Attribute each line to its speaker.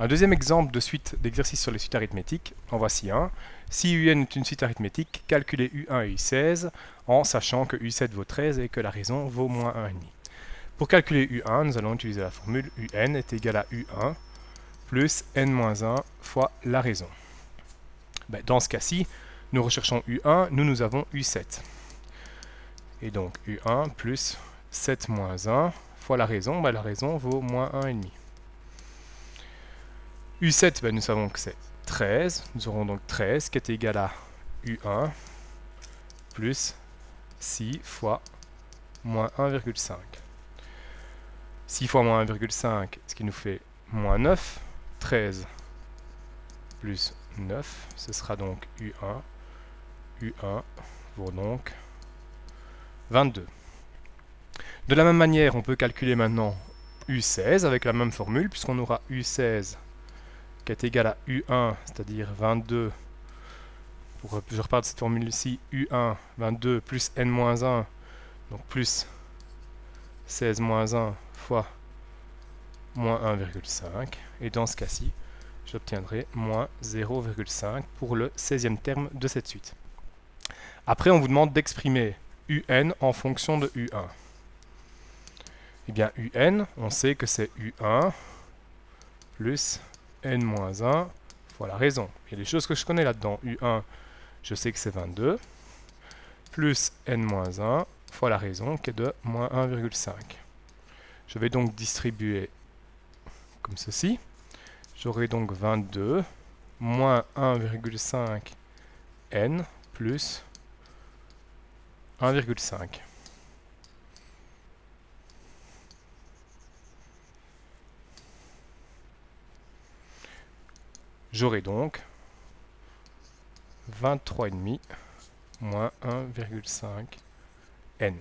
Speaker 1: Un deuxième exemple de suite d'exercice sur les suites arithmétiques, en voici un. Si UN est une suite arithmétique, calculez U1 et U16 en sachant que U7 vaut 13 et que la raison vaut moins 1,5. Pour calculer U1, nous allons utiliser la formule UN est égal à U1 plus N-1 fois la raison. Dans ce cas-ci, nous recherchons U1, nous avons U7. Et donc U1 plus 7 moins 1 fois la raison vaut moins 1,5. U7, nous savons que c'est 13. Nous aurons donc 13 qui est égal à U1 plus 6 fois moins 1,5. 6 fois moins 1,5, ce qui nous fait moins 9. 13 plus 9, ce sera donc U1. U1 vaut donc 22. De la même manière, on peut calculer maintenant U16 avec la même formule, puisqu'on aura U16 qui est égal à U1, c'est-à-dire 22, je repars de cette formule ici, U1, 22 plus N-1, donc plus 16 moins 1 fois moins 1,5, et dans ce cas-ci, j'obtiendrai moins 0,5 pour le 16e terme de cette suite. Après, on vous demande d'exprimer UN en fonction de U1. Eh bien, UN, on sait que c'est U1 plus N-1 fois la raison. Il y a des choses que je connais là-dedans. U1, je sais que c'est 22, plus N-1 fois la raison, qui est de moins 1,5. Je vais donc distribuer comme ceci. J'aurai donc 22 moins 1,5 N plus 1,5. J'aurai donc 23,5 moins 1,5 N.